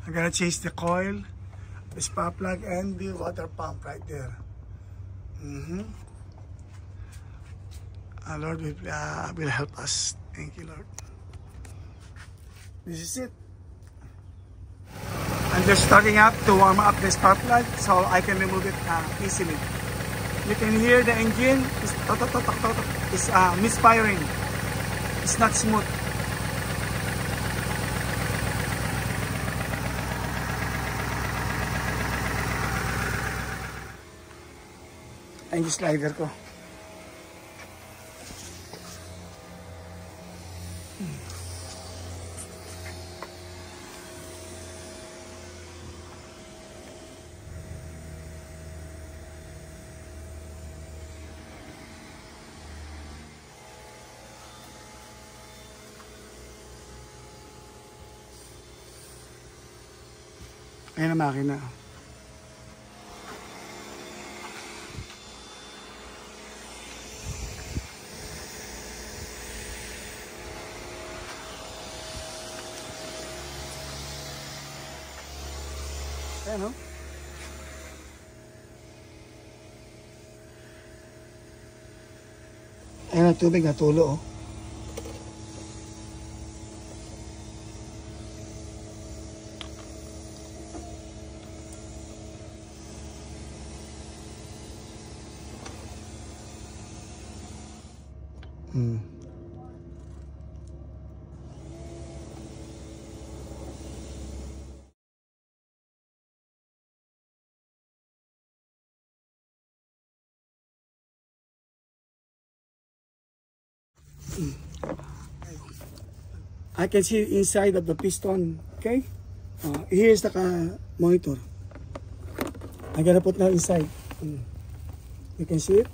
I'm gonna change the coil, the spark plug, and the water pump right there. Lord will help us. Thank you, Lord. This is it. I'm just starting up to warm up the spark plug so I can remove it easily. You can hear the engine is misfiring. It's not smooth. Ayan yung slider ko. Ayan ang makina. Ayan o. Ayan ang tubig na tulo o. I can see inside of the piston. Okay, here's the monitor. I'm gonna put now inside. You can see it.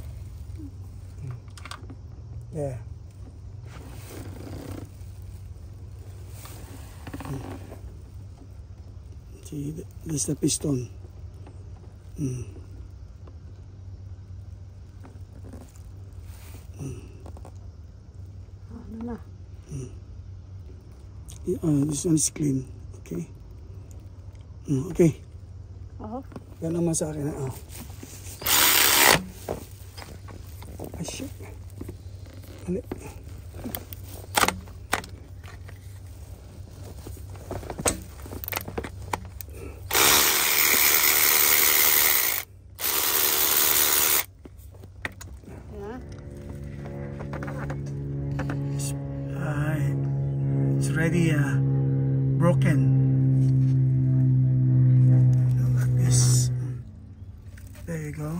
There. See, this is the piston. This one is clean. Okay. Okay. Yan naman sa akin. Ay, shit. Ano? It's already broken. Like this. There you go.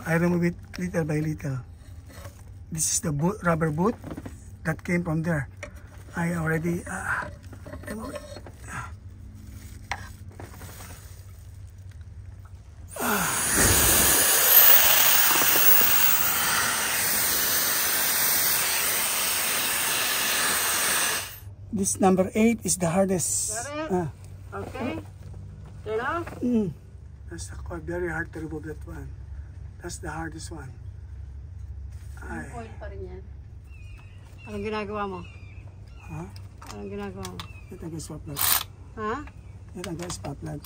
I remove it little by little. This is the boot, rubber boot that came from there. I already remove it. This number 8 is the hardest. Okay. Turn off. That's very hard to remove that one. That's the hardest one. Oil pa rin yan. Anong ginagawa mo? Ha? Anong ginagawa mo? Ito ang spark plug. Ha? Ito ang spark plug.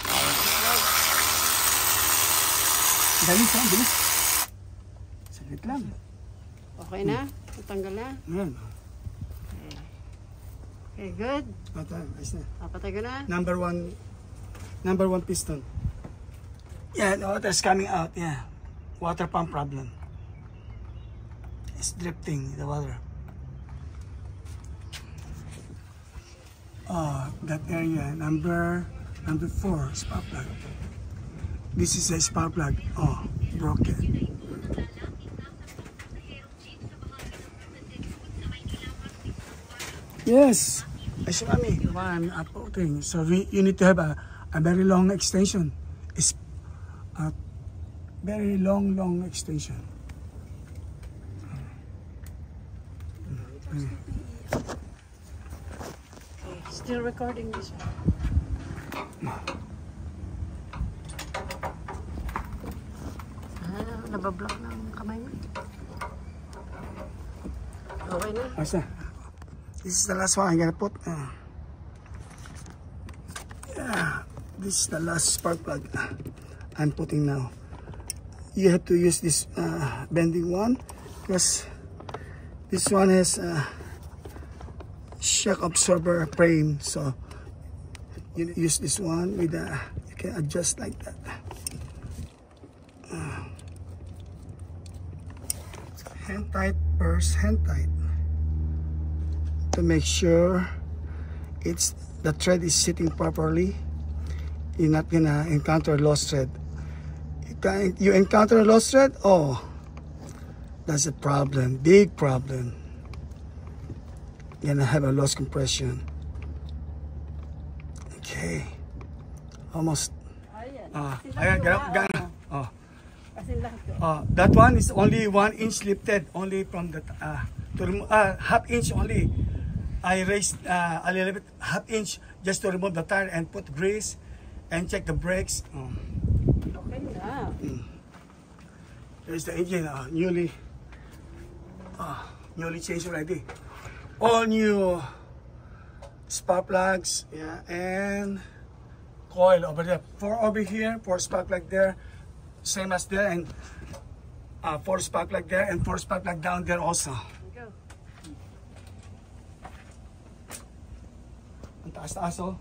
Dalis ha, bilis. Saglit lang. Okay na? Natanggal na? Ayan. Okay, good. Ayos na. Papatay ko na. Number one piston. Yeah, the water's coming out. Yeah, water pump problem. It's drifting the water. That area number 4 spark plug. This is a spark plug. Broken. Yes, Ashwami, one thing. So you need to have a very long extension. It's a very long extension. Okay, still recording this one. Nabablock ng kamay mo. Okay na. Ayos na. This is the last one I'm gonna put. This is the last spark plug I'm putting now. You have to use this bending one because this one has a shock absorber frame, so you use this one with a, you can adjust like that. Hand tight first, hand tight, to make sure the thread is sitting properly. You're not gonna encounter lost thread. You encounter a lost thread, oh, that's a problem, big problem. You're gonna have a lost compression. Okay, almost. Ayan, oh. That one is only 1 inch lifted, only from the half inch only. I raised a little bit, half inch, just to remove the tire and put grease and check the brakes. Okay na. There's the engine, newly changed already. All new spark plugs, yeah, and coil over there. 4 over here, 4 spark plug there, same as there, and 4 spark plug there, and 4 spark plug down there also. Go. Ang taas-taas, oh.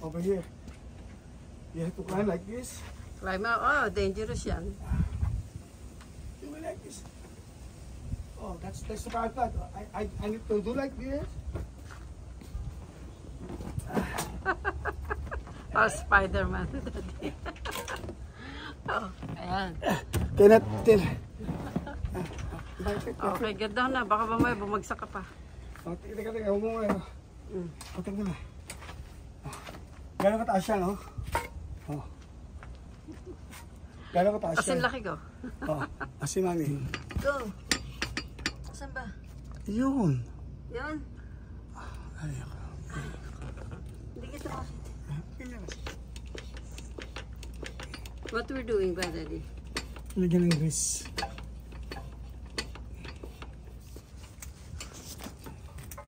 Over here. You have to climb like this. Climb out. Oh, dangerous yan. Do it like this. Oh, that's the spark plug. I need to do like this. Oh, Spider-Man. Oh, ayan. Cannot. Okay, get down na. Baka mamaya bumagsak ka pa. Oh, teka, huwag mo nga. Oh, teka na. Gano'n kataas siya, no? Oh. Gano'n kataas siya. Asin laki ko. Oh, asin mami. Go. Asan ba? Yun. Yun? Ay, Hindi kita makita. What we're doing ba, Daddy? lagyan ng grease.